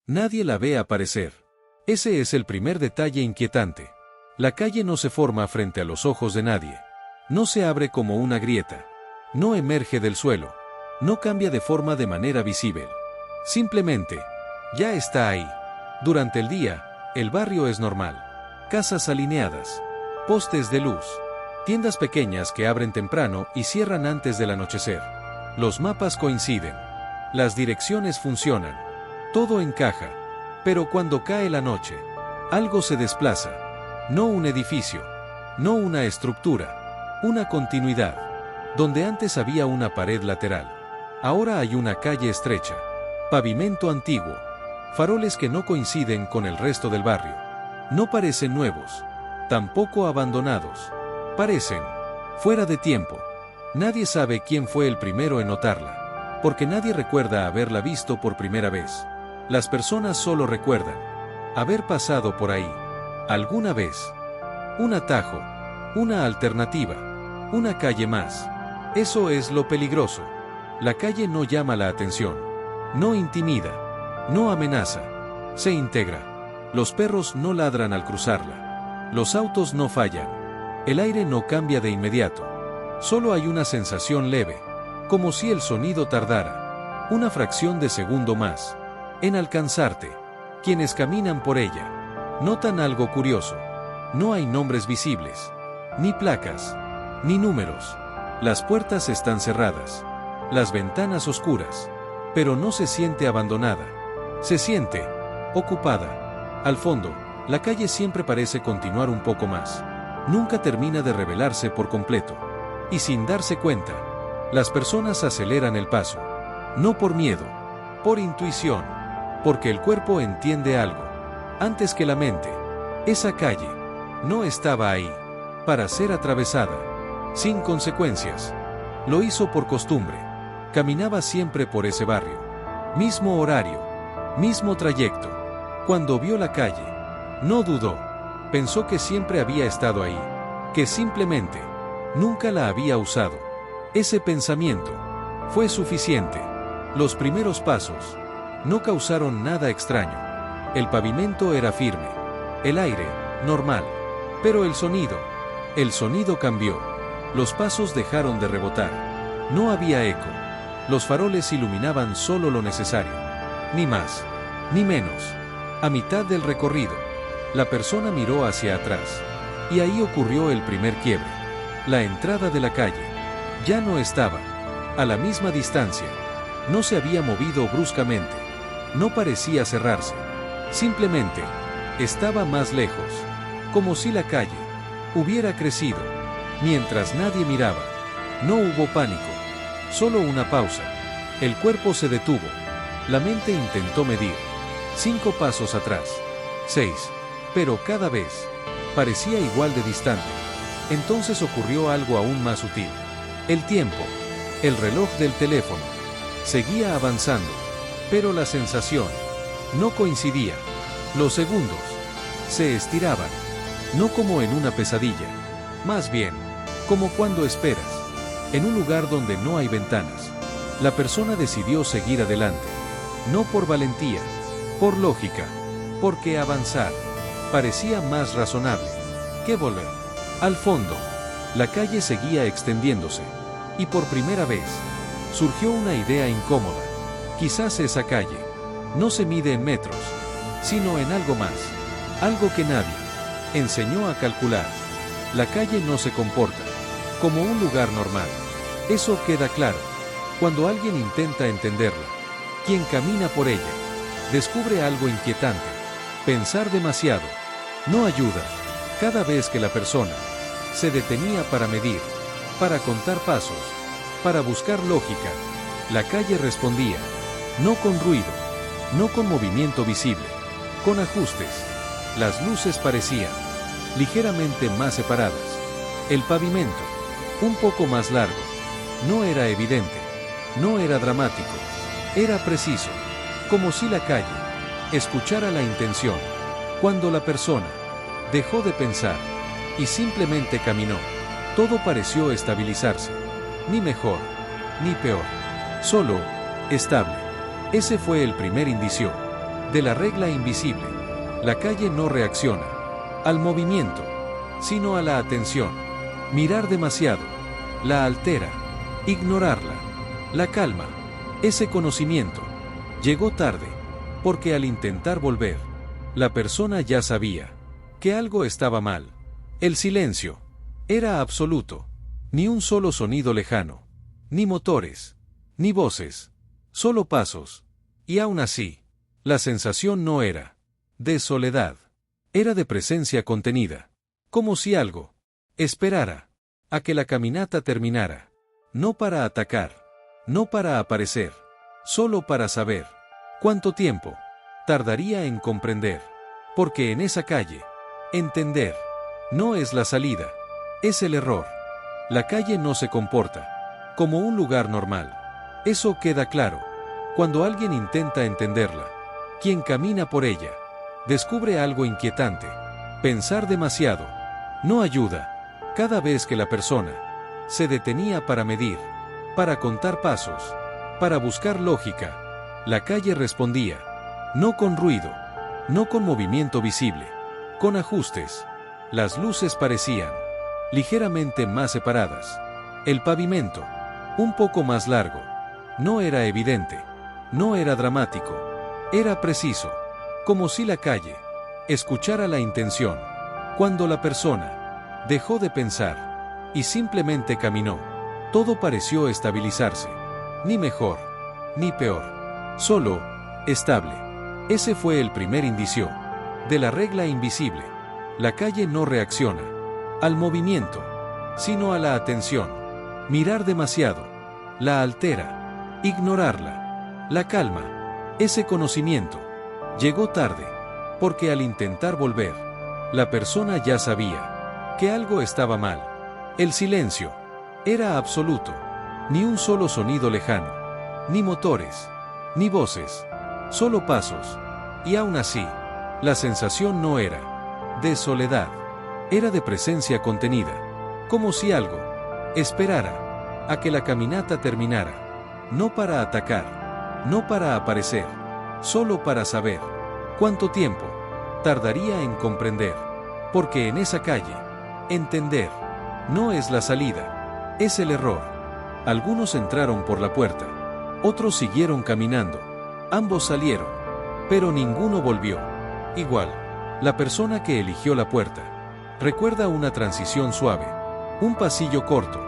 Nadie la ve aparecer. Ese es el primer detalle inquietante. La calle no se forma frente a los ojos de nadie. No se abre como una grieta. No emerge del suelo. No cambia de forma de manera visible. Simplemente, ya está ahí. Durante el día, el barrio es normal. Casas alineadas. Postes de luz. Tiendas pequeñas que abren temprano y cierran antes del anochecer. Los mapas coinciden. Las direcciones funcionan. Todo encaja. Pero cuando cae la noche, algo se desplaza. No un edificio. No una estructura. Una continuidad. Donde antes había una pared lateral, ahora hay una calle estrecha. Pavimento antiguo. Faroles que no coinciden con el resto del barrio. No parecen nuevos. Tampoco abandonados. Parecen fuera de tiempo. Nadie sabe quién fue el primero en notarla, porque nadie recuerda haberla visto por primera vez. Las personas solo recuerdan haber pasado por ahí alguna vez. Un atajo, una alternativa, una calle más. Eso es lo peligroso. La calle no llama la atención, no intimida, no amenaza, se integra. Los perros no ladran al cruzarla. Los autos no fallan. El aire no cambia de inmediato. Solo hay una sensación leve, como si el sonido tardara una fracción de segundo más en alcanzarte. Quienes caminan por ella notan algo curioso. No hay nombres visibles, ni placas, ni números. Las puertas están cerradas, las ventanas oscuras, pero no se siente abandonada. Se siente ocupada. Al fondo, la calle siempre parece continuar un poco más. Nunca termina de revelarse por completo. Y sin darse cuenta, las personas aceleran el paso. No por miedo, por intuición, porque el cuerpo entiende algo. Antes que la mente, esa calle no estaba ahí para ser atravesada, sin consecuencias. Lo hizo por costumbre. Caminaba siempre por ese barrio. Mismo horario, mismo trayecto. Cuando vio la calle, no dudó. Pensó que siempre había estado ahí, que simplemente nunca la había usado. Ese pensamiento fue suficiente. Los primeros pasos no causaron nada extraño. El pavimento era firme, el aire, normal. Pero el sonido cambió. Los pasos dejaron de rebotar. No había eco. Los faroles iluminaban solo lo necesario. Ni más, ni menos. A mitad del recorrido, la persona miró hacia atrás. Y ahí ocurrió el primer quiebre. La entrada de la calle ya no estaba a la misma distancia. No se había movido bruscamente. No parecía cerrarse. Simplemente estaba más lejos. Como si la calle hubiera crecido. Mientras nadie miraba, no hubo pánico. Solo una pausa. El cuerpo se detuvo. La mente intentó medir. 5 pasos atrás. 6. Pero cada vez parecía igual de distante. Entonces ocurrió algo aún más sutil. El tiempo, el reloj del teléfono, seguía avanzando, pero la sensación no coincidía. Los segundos se estiraban, no como en una pesadilla, más bien, como cuando esperas, en un lugar donde no hay ventanas. La persona decidió seguir adelante, no por valentía, por lógica, porque avanzar parecía más razonable que volver. Al fondo, la calle seguía extendiéndose, y por primera vez, surgió una idea incómoda. Quizás esa calle no se mide en metros, sino en algo más, algo que nadie enseñó a calcular. La calle no se comporta como un lugar normal. Eso queda claro cuando alguien intenta entenderla. Quien camina por ella descubre algo inquietante. Pensar demasiado no ayuda. Cada vez que la persona se detenía para medir, para contar pasos, para buscar lógica, la calle respondía, no con ruido, no con movimiento visible, con ajustes. Las luces parecían ligeramente más separadas. El pavimento, un poco más largo. No era evidente, no era dramático, era preciso, como si la calle escuchara la intención. Cuando la persona dejó de pensar y simplemente caminó, todo pareció estabilizarse. Ni mejor, ni peor, solo estable. Ese fue el primer indicio. De la regla invisible. La calle no reacciona al movimiento, sino a la atención. Mirar demasiado la altera. Ignorarla la calma. Ese conocimiento llegó tarde, porque al intentar volver, la persona ya sabía que algo estaba mal. El silencio era absoluto. Ni un solo sonido lejano, ni motores, ni voces, solo pasos. Y aún así, la sensación no era de soledad, era de presencia contenida, como si algo esperara a que la caminata terminara, no para atacar, no para aparecer, solo para saber cuánto tiempo tardaría en comprender, porque en esa calle, entender no es la salida, es el error. La calle no se comporta como un lugar normal. Eso queda claro cuando alguien intenta entenderla. Quien camina por ella descubre algo inquietante. Pensar demasiado no ayuda. Cada vez que la persona se detenía para medir, para contar pasos, para buscar lógica, la calle respondía, no con ruido, no con movimiento visible, con ajustes. Las luces parecían ligeramente más separadas. El pavimento, un poco más largo. No era evidente, no era dramático, era preciso, como si la calle escuchara la intención. Cuando la persona dejó de pensar y simplemente caminó, todo pareció estabilizarse. Ni mejor, ni peor, solo estable. Ese fue el primer indicio de la regla invisible. La calle no reacciona al movimiento, sino a la atención. Mirar demasiado la altera. Ignorarla la calma. Ese conocimiento llegó tarde, porque al intentar volver, la persona ya sabía que algo estaba mal. El silencio era absoluto. Ni un solo sonido lejano, ni motores, ni voces, solo pasos. Y aún así, la sensación no era de soledad, era de presencia contenida, como si algo esperara a que la caminata terminara, no para atacar, no para aparecer, solo para saber cuánto tiempo tardaría en comprender, porque en esa calle, entender no es la salida, es el error. Algunos entraron por la puerta, otros siguieron caminando, ambos salieron, pero ninguno volvió. Igual, la persona que eligió la puerta recuerda una transición suave, un pasillo corto,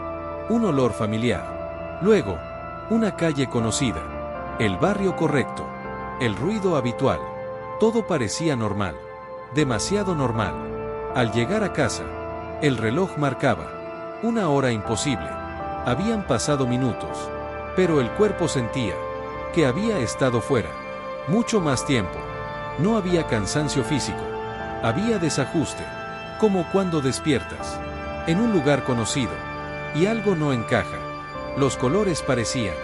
un olor familiar. Luego, una calle conocida, el barrio correcto, el ruido habitual. Todo parecía normal, demasiado normal. Al llegar a casa, el reloj marcaba una hora imposible. Habían pasado minutos, pero el cuerpo sentía que había estado fuera mucho más tiempo. No había cansancio físico, había desajuste, como cuando despiertas en un lugar conocido y algo no encaja. Los colores parecían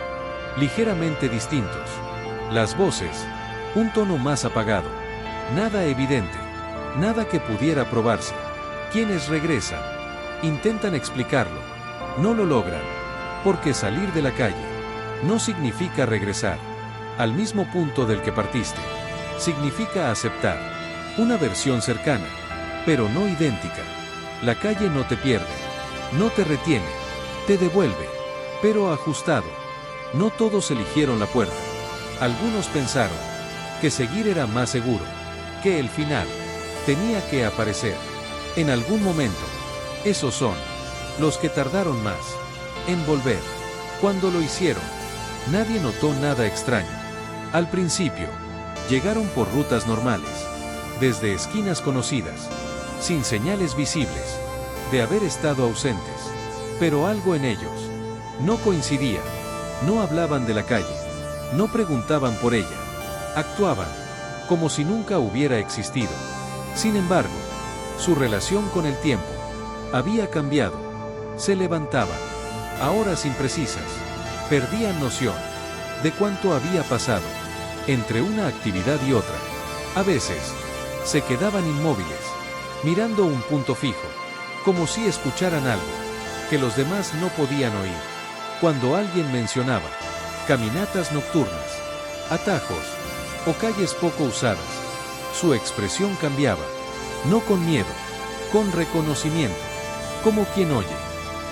ligeramente distintos, las voces, un tono más apagado, nada evidente, nada que pudiera probarse. Quienes regresan, intentan explicarlo, no lo logran, porque salir de la calle no significa regresar al mismo punto del que partiste. Significa aceptar una versión cercana, pero no idéntica. La calle no te pierde, no te retiene, te devuelve, pero ajustado. No todos eligieron la puerta. Algunos pensaron que seguir era más seguro, que el final tenía que aparecer en algún momento. Esos son los que tardaron más en volver. Cuando lo hicieron, nadie notó nada extraño. Al principio, llegaron por rutas normales, desde esquinas conocidas, sin señales visibles de haber estado ausentes, pero algo en ellos no coincidía. No hablaban de la calle, no preguntaban por ella, actuaban como si nunca hubiera existido. Sin embargo, su relación con el tiempo había cambiado. Se levantaban a horas imprecisas, perdían noción de cuánto había pasado entre una actividad y otra. A veces, se quedaban inmóviles, mirando un punto fijo, como si escucharan algo que los demás no podían oír. Cuando alguien mencionaba caminatas nocturnas, atajos, o calles poco usadas. Su expresión cambiaba, no con miedo, con reconocimiento, como quien oye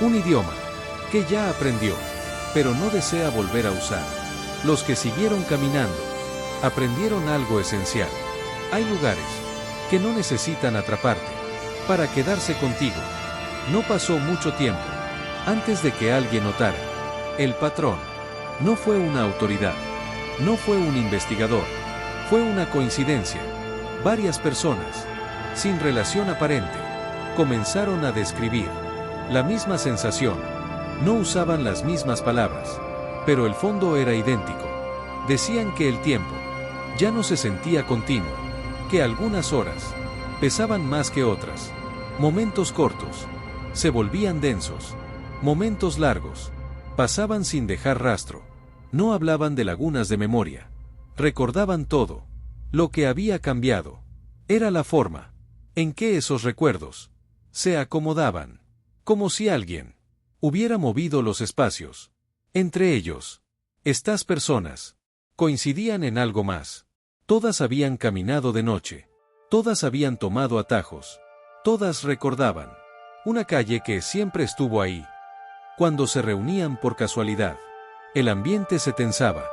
un idioma que ya aprendió, pero no desea volver a usar. Los que siguieron caminando aprendieron algo esencial. Hay lugares que no necesitan atraparte para quedarse contigo. No pasó mucho tiempo antes de que alguien notara. El patrón no fue una autoridad, no fue un investigador, fue una coincidencia. Varias personas, sin relación aparente, comenzaron a describir la misma sensación. No usaban las mismas palabras, pero el fondo era idéntico. Decían que el tiempo ya no se sentía continuo, que algunas horas pesaban más que otras. Momentos cortos se volvían densos. Momentos largos pasaban sin dejar rastro. No hablaban de lagunas de memoria. Recordaban todo. Lo que había cambiado era la forma en que esos recuerdos se acomodaban, como si alguien hubiera movido los espacios. Entre ellos, estas personas coincidían en algo más. Todas habían caminado de noche. Todas habían tomado atajos. Todas recordaban una calle que siempre estuvo ahí. Cuando se reunían por casualidad, el ambiente se tensaba.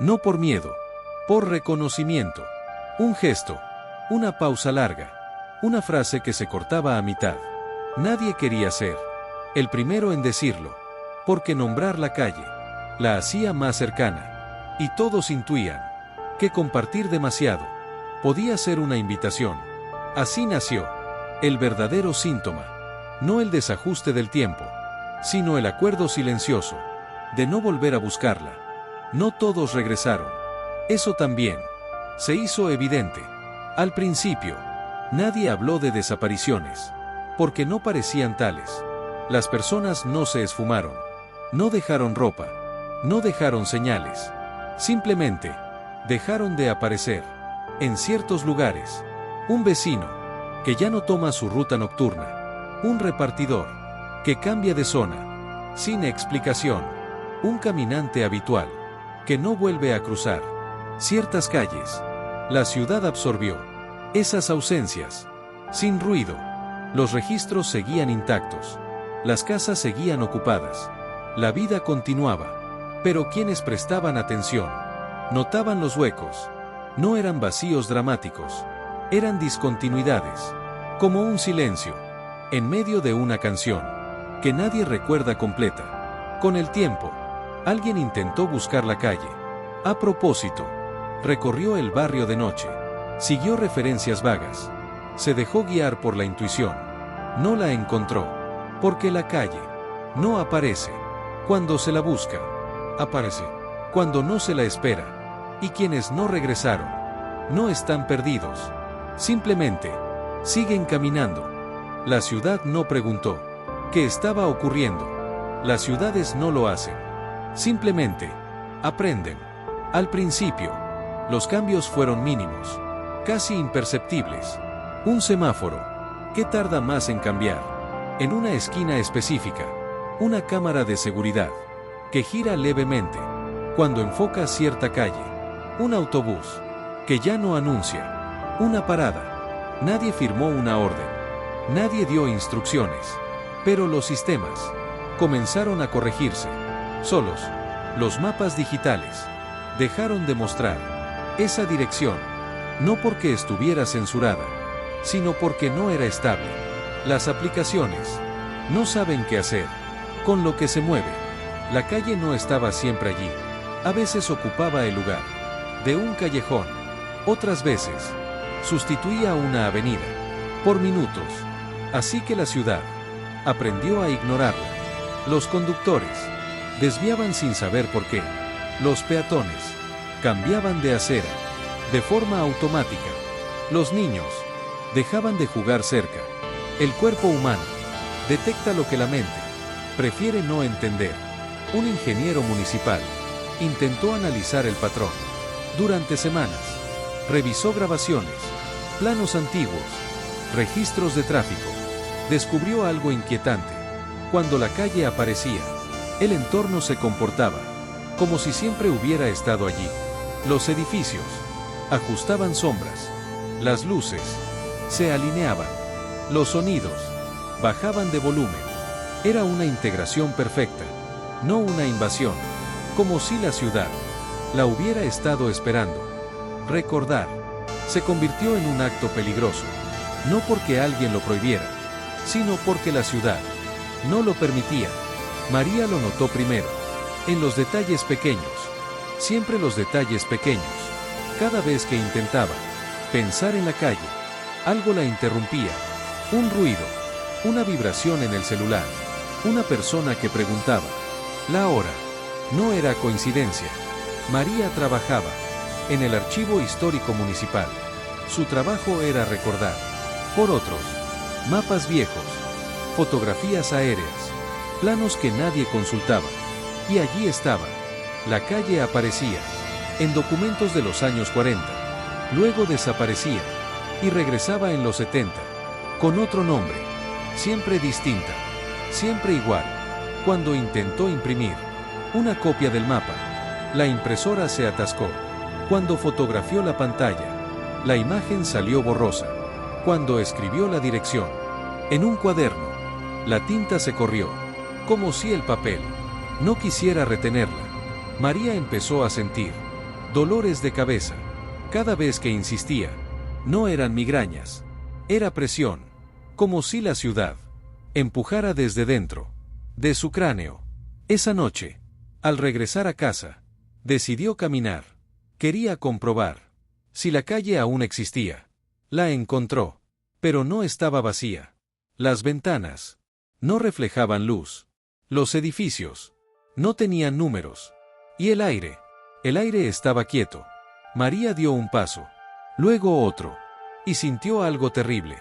No por miedo, por reconocimiento. Un gesto, una pausa larga, una frase que se cortaba a mitad. Nadie quería ser el primero en decirlo, porque nombrar la calle la hacía más cercana, y todos intuían que compartir demasiado podía ser una invitación. Así nació el verdadero síntoma, no el desajuste del tiempo, sino el acuerdo silencioso de no volver a buscarla. No todos regresaron. Eso también se hizo evidente. Al principio, nadie habló de desapariciones, porque no parecían tales. Las personas no se esfumaron, no dejaron ropa, no dejaron señales. Simplemente dejaron de aparecer. En ciertos lugares, un vecino que ya no toma su ruta nocturna, un repartidor que cambia de zona sin explicación, un caminante habitual que no vuelve a cruzar ciertas calles. La ciudad absorbió esas ausencias sin ruido. Los registros seguían intactos, las casas seguían ocupadas, la vida continuaba, pero quienes prestaban atención notaban los huecos. No eran vacíos dramáticos, eran discontinuidades, como un silencio en medio de una canción que nadie recuerda completa. Con el tiempo, alguien intentó buscar la calle. A propósito, recorrió el barrio de noche, siguió referencias vagas, se dejó guiar por la intuición. No la encontró, porque la calle no aparece cuando se la busca, aparece cuando no se la espera. Y quienes no regresaron no están perdidos, simplemente siguen caminando. La ciudad no preguntó qué estaba ocurriendo. Las ciudades no lo hacen, simplemente aprenden. Al principio, los cambios fueron mínimos, casi imperceptibles. Un semáforo, ¿qué tarda más en cambiar? En una esquina específica, una cámara de seguridad que gira levemente cuando enfoca cierta calle. Un autobús que ya no anuncia una parada. Nadie firmó una orden, nadie dio instrucciones, pero los sistemas comenzaron a corregirse solos. Los mapas digitales dejaron de mostrar esa dirección, no porque estuviera censurada, sino porque no era estable. Las aplicaciones no saben qué hacer con lo que se mueve. La calle no estaba siempre allí. A veces ocupaba el lugar de un callejón, otras veces sustituía una avenida por minutos. Así que la ciudad aprendió a ignorarla. Los conductores desviaban sin saber por qué. Los peatones cambiaban de acera de forma automática. Los niños dejaban de jugar cerca. El cuerpo humano detecta lo que la mente prefiere no entender. Un ingeniero municipal intentó analizar el patrón. Durante semanas, revisó grabaciones, planos antiguos, registros de tráfico. Descubrió algo inquietante. Cuando la calle aparecía, el entorno se comportaba como si siempre hubiera estado allí. Los edificios Ajustaban sombras. Las luces se alineaban. Los sonidos bajaban de volumen. Era una integración perfecta, no una invasión, como si la ciudad la hubiera estado esperando. Recordar se convirtió en un acto peligroso, no porque alguien lo prohibiera, sino porque la ciudad no lo permitía. María lo notó primero, en los detalles pequeños, siempre los detalles pequeños. Cada vez que intentaba pensar en la calle, algo la interrumpía, un ruido, una vibración en el celular, una persona que preguntaba. La hora no era coincidencia. María trabajaba en el Archivo Histórico Municipal. Su trabajo era recordar, por otros, mapas viejos, fotografías aéreas, planos que nadie consultaba. Y allí estaba. La calle aparecía en documentos de los años 40, luego desaparecía y regresaba en los 70, con otro nombre, siempre distinta, siempre igual. Cuando intentó imprimir una copia del mapa, la impresora se atascó. Cuando fotografió la pantalla, la imagen salió borrosa. Cuando escribió la dirección en un cuaderno, la tinta se corrió, como si el papel no quisiera retenerla. María empezó a sentir dolores de cabeza. Cada vez que insistía, no eran migrañas, era presión, como si la ciudad empujara desde dentro de su cráneo. Esa noche, al regresar a casa, decidió caminar. Quería comprobar si la calle aún existía. La encontró, pero no estaba vacía. Las ventanas no reflejaban luz. Los edificios no tenían números. Y el aire estaba quieto. María dio un paso, luego otro, y sintió algo terrible.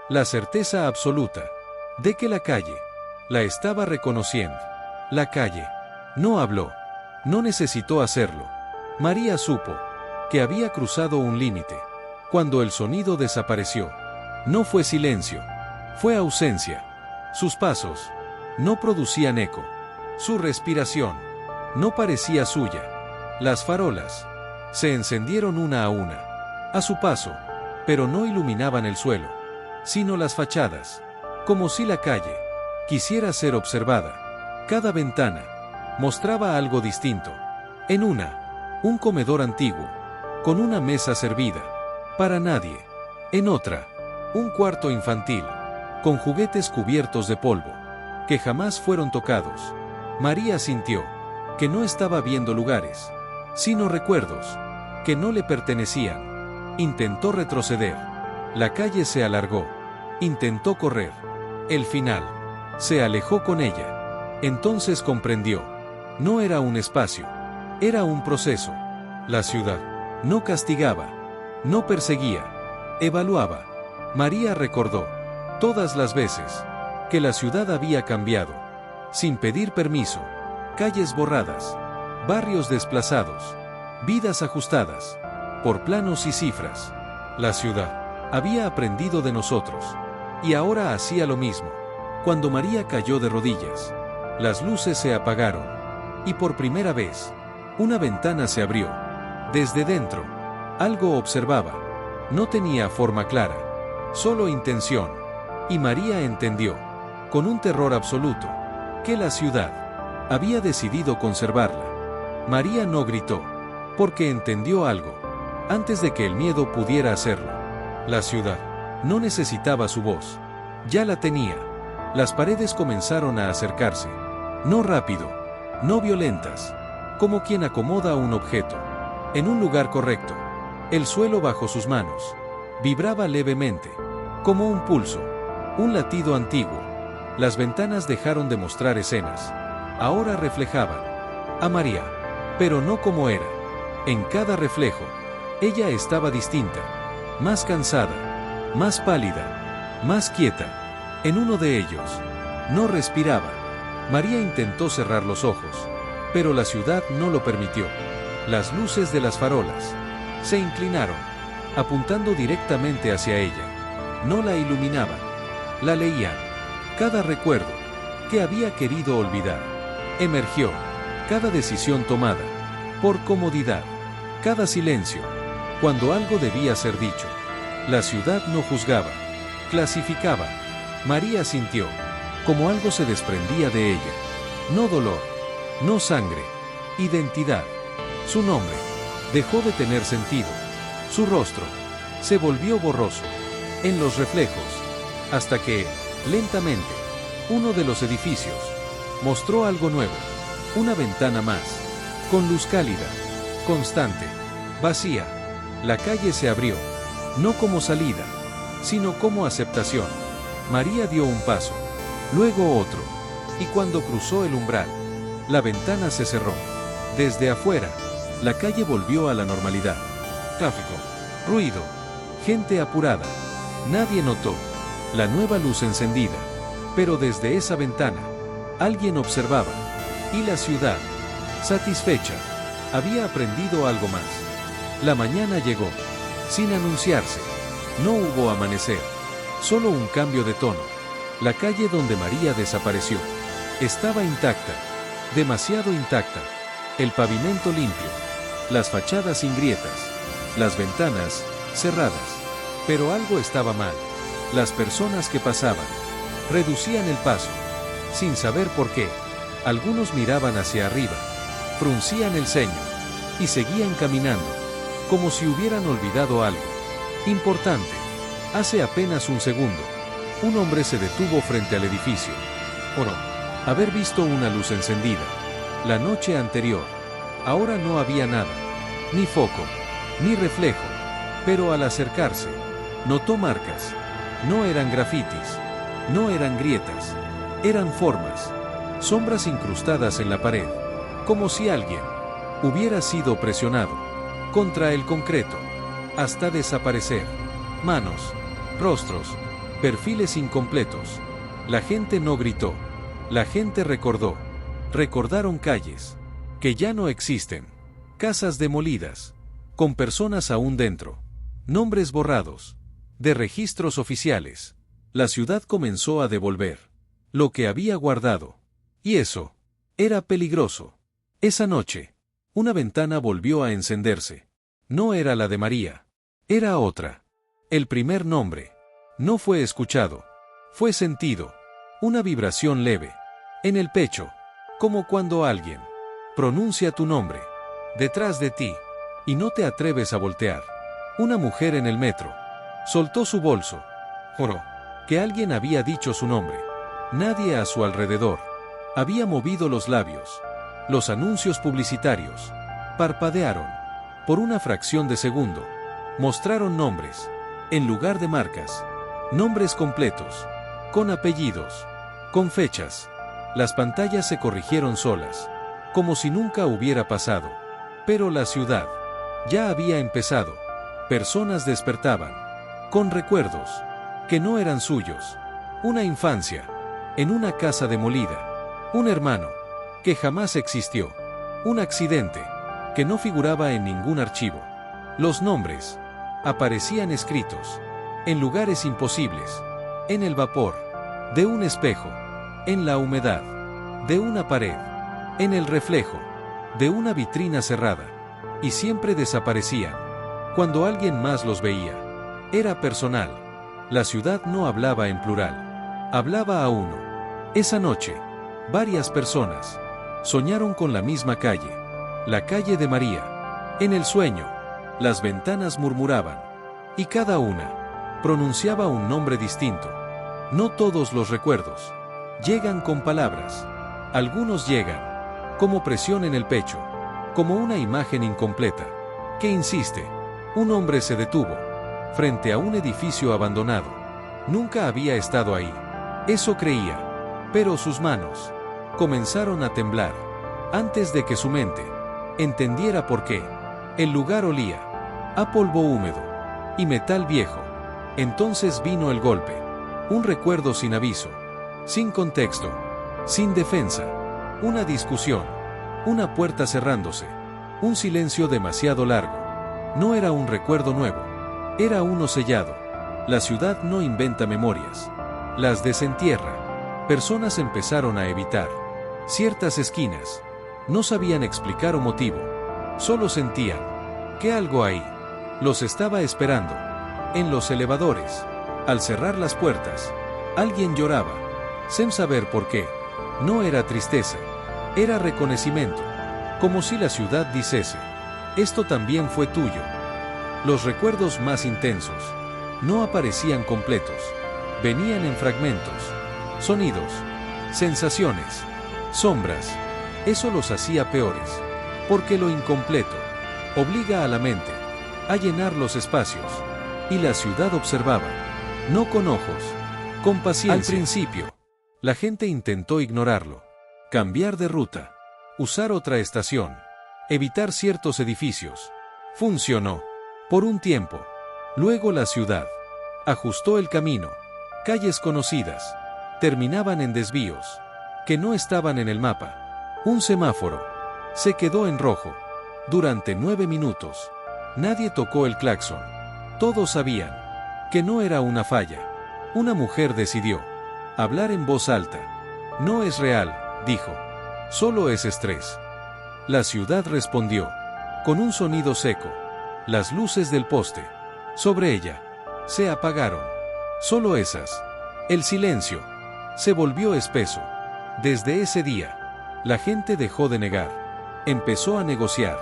La certeza absoluta de que la calle la estaba reconociendo. La calle no habló, no necesitó hacerlo. María supo que había cruzado un límite. Cuando el sonido desapareció, no fue silencio, fue ausencia. Sus pasos no producían eco. Su respiración no parecía suya. Las farolas se encendieron una a una, a su paso, pero no iluminaban el suelo, sino las fachadas, como si la calle quisiera ser observada. Cada ventana mostraba algo distinto. En una, un comedor antiguo, con una mesa servida para nadie. En otra, un cuarto infantil, con juguetes cubiertos de polvo, que jamás fueron tocados. María sintió que no estaba viendo lugares, sino recuerdos que no le pertenecían. Intentó retroceder. La calle se alargó. Intentó correr. El final se alejó con ella. Entonces comprendió. No era un espacio, era un proceso. La ciudad no castigaba, no perseguía, evaluaba. María recordó todas las veces que la ciudad había cambiado, sin pedir permiso. Calles borradas, barrios desplazados, vidas ajustadas por planos y cifras. La ciudad había aprendido de nosotros, y ahora hacía lo mismo. Cuando María cayó de rodillas, las luces se apagaron, y por primera vez, una ventana se abrió. Desde dentro, algo observaba. No tenía forma clara, solo intención. Y María entendió, con un terror absoluto, que la ciudad había decidido conservarla. María no gritó, porque entendió algo, antes de que el miedo pudiera hacerlo. La ciudad no necesitaba su voz, ya la tenía. Las paredes comenzaron a acercarse, no rápido, no violentas, como quien acomoda un objeto en un lugar correcto. El suelo bajo sus manos vibraba levemente, como un pulso, un latido antiguo. Las ventanas dejaron de mostrar escenas. Ahora reflejaban a María, pero no como era. En cada reflejo, ella estaba distinta, más cansada, más pálida, más quieta. En uno de ellos, no respiraba. María intentó cerrar los ojos, pero la ciudad no lo permitió. Las luces de las farolas se inclinaron, apuntando directamente hacia ella. No la iluminaban, la leían. Cada recuerdo que había querido olvidar emergió. Cada decisión tomada por comodidad, cada silencio cuando algo debía ser dicho. La ciudad no juzgaba, clasificaba. María sintió, como algo se desprendía de ella. No dolor, no sangre, identidad. Su nombre dejó de tener sentido. Su rostro se volvió borroso en los reflejos, hasta que, lentamente, uno de los edificios mostró algo nuevo, una ventana más, con luz cálida, constante, vacía. La calle se abrió, no como salida, sino como aceptación. María dio un paso, luego otro, y cuando cruzó el umbral, la ventana se cerró. Desde afuera, la calle volvió a la normalidad. Tráfico, ruido, gente apurada. Nadie notó la nueva luz encendida, pero desde esa ventana, alguien observaba, y la ciudad, satisfecha, había aprendido algo más. La mañana llegó, sin anunciarse. No hubo amanecer, solo un cambio de tono. La calle donde María desapareció estaba intacta, demasiado intacta. El pavimento limpio, las fachadas sin grietas, las ventanas cerradas. Pero algo estaba mal. Las personas que pasaban reducían el paso, sin saber por qué. Algunos miraban hacia arriba, fruncían el ceño y seguían caminando, como si hubieran olvidado algo importante. Hace apenas un segundo, un hombre se detuvo frente al edificio. Por haber visto una luz encendida la noche anterior. Ahora no había nada, ni foco, ni reflejo, pero al acercarse, notó marcas. No eran grafitis, no eran grietas, eran formas, sombras incrustadas en la pared, como si alguien hubiera sido presionado contra el concreto, hasta desaparecer. Manos, rostros, perfiles incompletos. La gente no gritó, la gente recordó. Recordaron calles que ya no existen, casas demolidas, con personas aún dentro, nombres borrados, de registros oficiales. La ciudad comenzó a devolver lo que había guardado. Y eso era peligroso. Esa noche, una ventana volvió a encenderse. No era la de María, era otra. El primer nombre no fue escuchado, fue sentido. Una vibración leve en el pecho, como cuando alguien pronuncia tu nombre detrás de ti y no te atreves a voltear. Una mujer en el metro soltó su bolso. Juró que alguien había dicho su nombre. Nadie a su alrededor había movido los labios. Los anuncios publicitarios parpadearon. Por una fracción de segundo, mostraron nombres en lugar de marcas. Nombres completos, con apellidos, con fechas. Las pantallas se corrigieron solas, como si nunca hubiera pasado. Pero la ciudad ya había empezado. Personas despertaban, con recuerdos que no eran suyos. Una infancia en una casa demolida. Un hermano que jamás existió. Un accidente que no figuraba en ningún archivo. Los nombres aparecían escritos en lugares imposibles, en el vapor de un espejo, en la humedad de una pared, en el reflejo de una vitrina cerrada, y siempre desaparecían cuando alguien más los veía. Era personal. La ciudad no hablaba en plural, hablaba a uno. Esa noche, varias personas soñaron con la misma calle, la calle de María. En el sueño, las ventanas murmuraban, y cada una pronunciaba un nombre distinto. No todos los recuerdos llegan con palabras. Algunos llegan como presión en el pecho, como una imagen incompleta que insiste. Un hombre se detuvo frente a un edificio abandonado. Nunca había estado ahí. Eso creía. Pero sus manos comenzaron a temblar antes de que su mente entendiera por qué. El lugar olía a polvo húmedo y metal viejo. Entonces vino el golpe. Un recuerdo sin aviso, sin contexto, sin defensa. Una discusión, una puerta cerrándose, un silencio demasiado largo. No era un recuerdo nuevo, era uno sellado. La ciudad no inventa memorias, las desentierra. Personas empezaron a evitar ciertas esquinas. No sabían explicar o motivo, solo sentían que algo ahí Los estaba esperando. En los elevadores. Al cerrar las puertas, alguien lloraba. Sin saber por qué. No era tristeza. Era reconocimiento. Como si la ciudad dijese: esto también fue tuyo. Los recuerdos más intensos no aparecían completos. Venían en fragmentos. Sonidos. Sensaciones. Sombras. Eso los hacía peores. Porque lo incompleto obliga a la mente a llenar los espacios. Y la ciudad observaba. No con ojos. Con paciencia. Al principio, la gente intentó ignorarlo. Cambiar de ruta. Usar otra estación. Evitar ciertos edificios. Funcionó. Por un tiempo. Luego la ciudad ajustó el camino. Calles conocidas terminaban en desvíos que no estaban en el mapa. Un semáforo se quedó en rojo. Durante 9 minutos. Nadie tocó el claxon. Todos sabían que no era una falla. Una mujer decidió hablar en voz alta. No es real, dijo. Solo es estrés. La ciudad respondió con un sonido seco. Las luces del poste sobre ella se apagaron. Solo esas. El silencio se volvió espeso. Desde ese día, la gente dejó de negar. Empezó a negociar.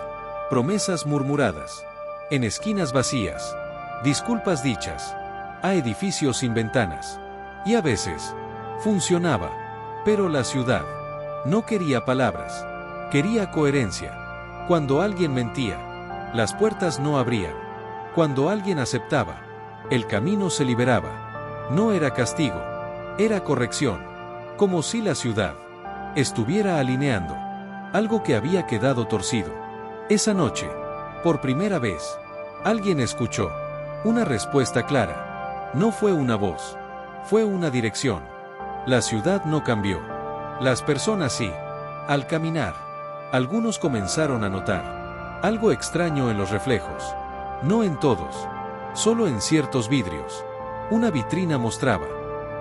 Promesas murmuradas. En esquinas vacías. Disculpas dichas. A edificios sin ventanas. Y a veces, funcionaba. Pero la ciudad no quería palabras. Quería coherencia. Cuando alguien mentía, las puertas no abrían. Cuando alguien aceptaba, el camino se liberaba. No era castigo. Era corrección. Como si la ciudad estuviera alineando algo que había quedado torcido. Esa noche, por primera vez, alguien escuchó una respuesta clara. No fue una voz. Fue una dirección. La ciudad no cambió. Las personas sí. Al caminar, algunos comenzaron a notar algo extraño en los reflejos. No en todos. Solo en ciertos vidrios. Una vitrina mostraba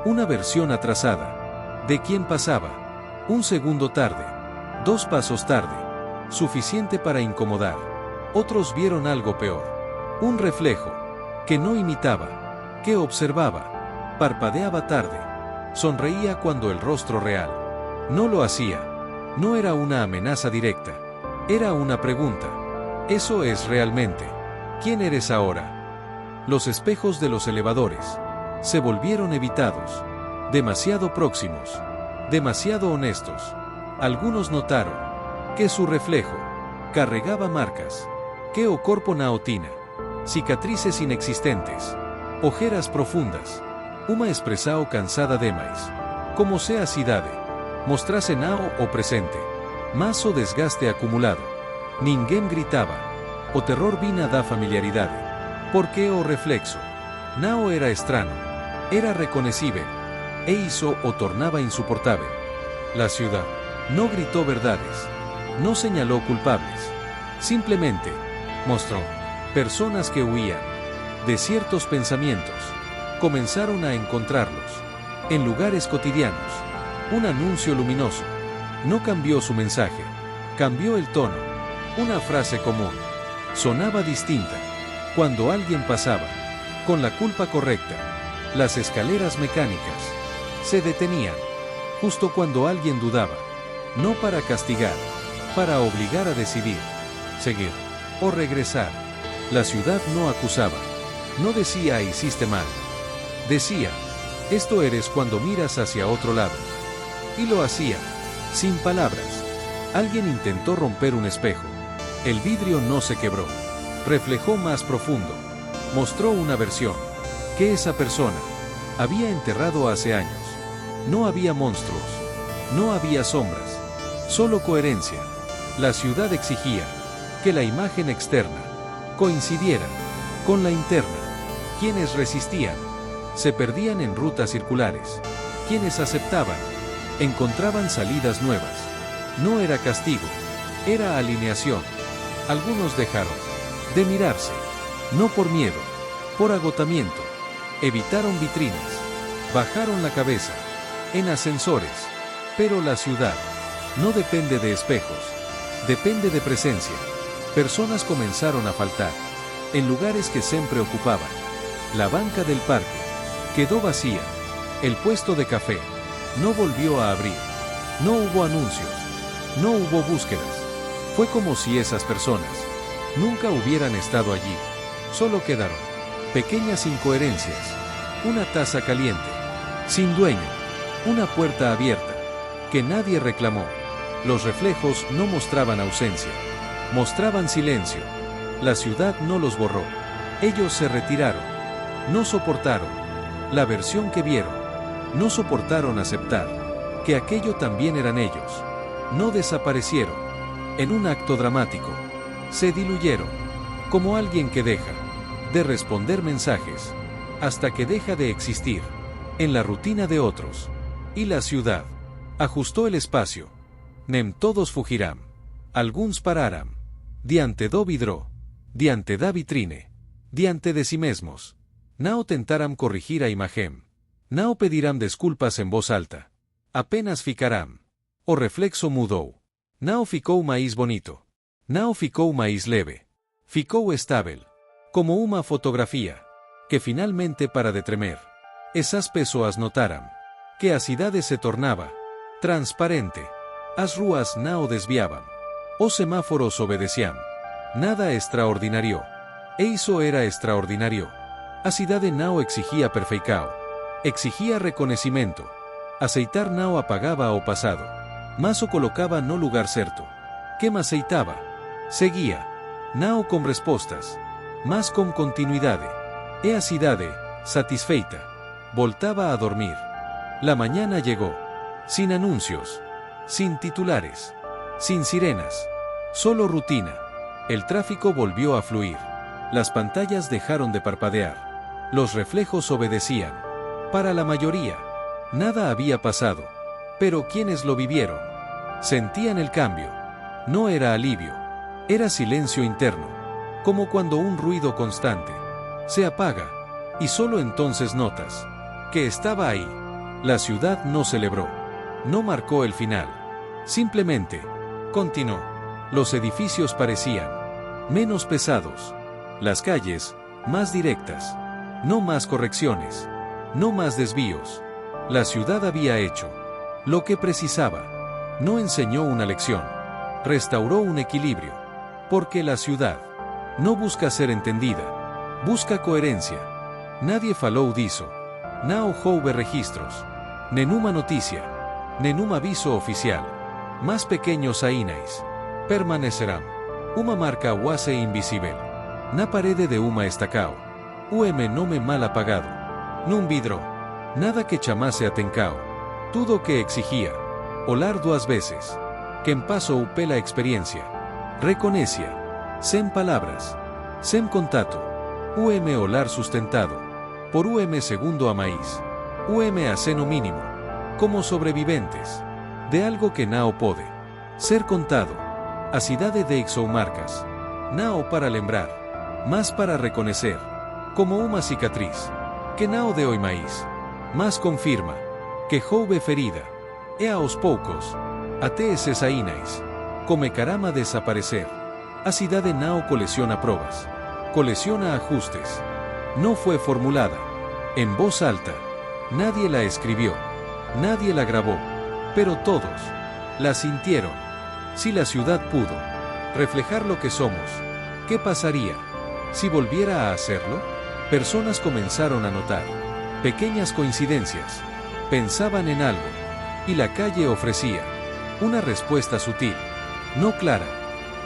una versión atrasada de quién pasaba. Un segundo tarde. 2 pasos tarde. Suficiente para incomodar. Otros vieron algo peor. Un reflejo que no imitaba, que observaba. Parpadeaba tarde. Sonreía cuando el rostro real no lo hacía. No era una amenaza directa. Era una pregunta. ¿Eso es realmente quién eres ahora? Los espejos de los elevadores se volvieron evitados. Demasiado próximos. Demasiado honestos. Algunos notaron que su reflejo cargaba marcas. Que o corpo naotina. Cicatrices inexistentes. Ojeras profundas. Uma expresao cansada demais. Como sea cidade. Mostrase nao o presente. Más o desgaste acumulado. Ninguém gritaba. O terror vina da familiaridade. Porque o reflexo. Nao era estrano. Era reconocible. E hizo o tornaba insoportable. La ciudad no gritó verdades. No señaló culpables. Simplemente mostró personas que huían de ciertos pensamientos. Comenzaron a encontrarlos en lugares cotidianos. Un anuncio luminoso no cambió su mensaje. Cambió el tono. Una frase común sonaba distinta cuando alguien pasaba con la culpa correcta. Las escaleras mecánicas se detenían justo cuando alguien dudaba. No para castigar, para obligar a decidir, seguir o regresar. La ciudad no acusaba. No decía hiciste mal. Decía, esto eres cuando miras hacia otro lado. Y lo hacía, sin palabras. Alguien intentó romper un espejo. El vidrio no se quebró. Reflejó más profundo. Mostró una versión que esa persona había enterrado hace años. No había monstruos. No había sombras. Solo coherencia. La ciudad exigía que la imagen externa coincidiera con la interna. Quienes resistían se perdían en rutas circulares. Quienes aceptaban encontraban salidas nuevas. No era castigo, era alineación. Algunos dejaron de mirarse, no por miedo, por agotamiento. Evitaron vitrinas, bajaron la cabeza, en ascensores. Pero la ciudad no depende de espejos, depende de presencia. Personas comenzaron a faltar. en lugares que siempre ocupaban. La banca del parque quedó vacía. El puesto de café no volvió a abrir. No hubo anuncios. No hubo búsquedas. Fue como si esas personas nunca hubieran estado allí. Solo quedaron pequeñas incoherencias. Una taza caliente, sin dueño. Una puerta abierta, que nadie reclamó. Los reflejos no mostraban ausencia. Mostraban silencio. La ciudad no los borró. Ellos se retiraron. No soportaron la versión que vieron. No soportaron aceptar que aquello también eran ellos. No desaparecieron. En un acto dramático, se diluyeron, como alguien que deja de responder mensajes, hasta que deja de existir, en la rutina de otros. Y la ciudad ajustó el espacio. Nem todos fugirán. Alguns pararán. Diante do vidró. Diante da vitrine. Diante de sí mesmos. Nao tentaram corrigir a imagen. Nao pedirán desculpas en voz alta. Apenas ficarán. O reflexo mudou. Nao ficou mais bonito. Nao ficou mais leve. Ficou estável. Como una fotografía. Que finalmente para de tremer. Esas pessoas notaram que a cidade se tornaba transparente. As ruas nao desviaban. Os semáforos obedecían. Nada extraordinario. E iso era extraordinario. A cidade nao exigía perfeicao. Exigía reconhecimento. Aceitar nao apagaba o pasado. Mas o colocaba no lugar certo. Que me aceitaba. Seguía. Nao com respostas. Mas com continuidade. E a cidade, satisfeita, voltaba a dormir. La mañana llegó. Sin anuncios. Sin titulares. Sin sirenas. Solo rutina. El tráfico volvió a fluir. Las pantallas dejaron de parpadear. Los reflejos obedecían. Para la mayoría, nada había pasado. Pero quienes lo vivieron, sentían el cambio. No era alivio. Era silencio interno. Como cuando un ruido constante se apaga, y solo entonces notas que estaba ahí. La ciudad no celebró. No marcó el final. Simplemente continuó. Los edificios parecían menos pesados. Las calles, más directas. No más correcciones. No más desvíos. La ciudad había hecho lo que precisaba. No enseñó una lección. Restauró un equilibrio. Porque la ciudad no busca ser entendida. Busca coherencia. Nadie falou disso. Nao houve registros. Nenhuma noticia. Nenhum aviso oficial. Más pequeños ainais. Permanecerán. Uma marca quase invisível. Na parede de uma estacao. Nome mal apagado. Num vidro. Nada que chamase atencao. Tudo que exigía. Olar duas veces. Quen passou pela experiencia. Reconecia. Sem palabras. Sem contato. Olar sustentado. Por segundo a maíz. Aceno mínimo. Como sobreviventes. De algo que nao pode ser contado. A cidade deixou marcas. Nao para lembrar. Mas para reconocer. Como uma cicatriz. Que nao de hoy maíz. Mas confirma. Que houve ferida. E aos poucos. Até esses ainais. Comecarán a desaparecer. A cidade nao coleciona pruebas. Coleciona ajustes. No fue formulada en voz alta. Nadie la escribió. Nadie la grabó. Pero todos la sintieron. Si la ciudad pudo reflejar lo que somos, ¿qué pasaría si volviera a hacerlo? Personas comenzaron a notar pequeñas coincidencias. Pensaban en algo. Y la calle ofrecía una respuesta sutil. No clara.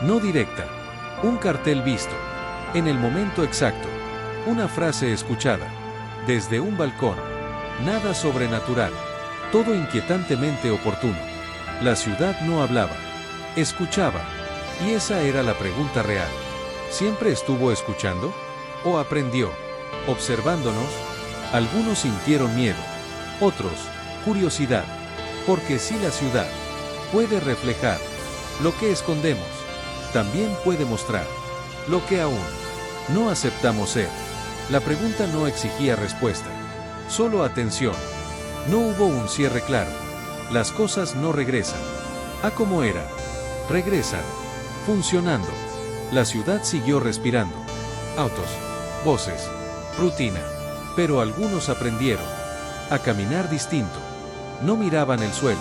No directa. Un cartel visto. En el momento exacto. Una frase escuchada. Desde un balcón. Nada sobrenatural. Todo inquietantemente oportuno. La ciudad no hablaba. Escuchaba. Y esa era la pregunta real. ¿Siempre estuvo escuchando? ¿O aprendió? Observándonos. Algunos sintieron miedo. Otros, curiosidad. Porque si la ciudad puede reflejar lo que escondemos, también puede mostrar lo que aún no aceptamos ser. La pregunta no exigía respuesta, solo atención. No hubo un cierre claro. Las cosas no regresan a como eran. Regresan funcionando. La ciudad siguió respirando. autos, voces, rutina. Pero algunos aprendieron a caminar distinto. No miraban el suelo,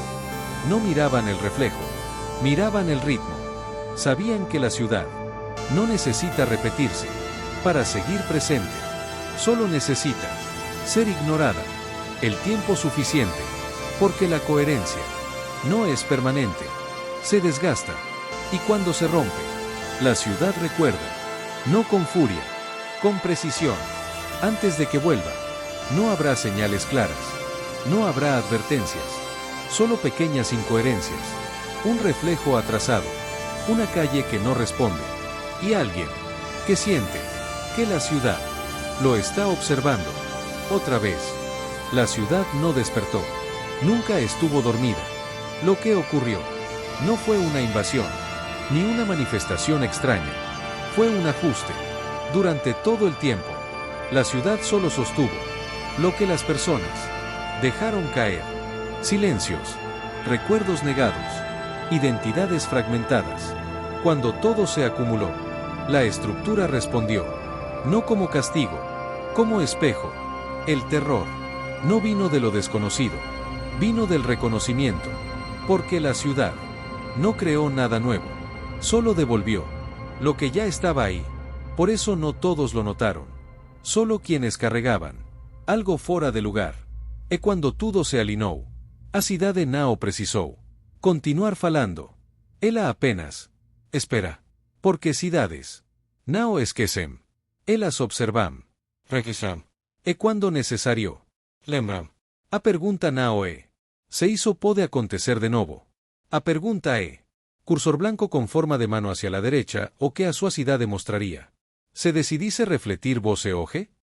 no miraban el reflejo, miraban el ritmo. Sabían que la ciudad no necesita repetirse para seguir presente. Solo necesita ser ignorada el tiempo suficiente, porque la coherencia no es permanente, se desgasta, y cuando se rompe, la ciudad recuerda, no con furia, con precisión. Antes de que vuelva, no habrá señales claras, no habrá advertencias, solo pequeñas incoherencias, un reflejo atrasado, una calle que no responde, y alguien que siente que la ciudad lo está observando. Otra vez, la ciudad no despertó, nunca estuvo dormida. Lo que ocurrió no fue una invasión, ni una manifestación extraña, fue un ajuste. Durante todo el tiempo, la ciudad solo sostuvo lo que las personas dejaron caer. Silencios, recuerdos negados, identidades fragmentadas. Cuando todo se acumuló, la estructura respondió, no como castigo, como espejo. El terror no vino de lo desconocido, vino del reconocimiento, porque la ciudad no creó nada nuevo, solo devolvió lo que ya estaba ahí. Por eso no todos lo notaron, solo quienes carregaban algo fora de lugar. E quando tudo se alinhou, a cidade não precisou continuar falando. Ela apenas espera, porque cidades não esquecem, elas observam, requisam, e quando necessário, lembram. A pergunta não é se isso pode acontecer de novo. A pergunta é: cursor blanco con forma de mano hacia la derecha o que a súa cidade mostraría? Se decidise refletir voce hoje?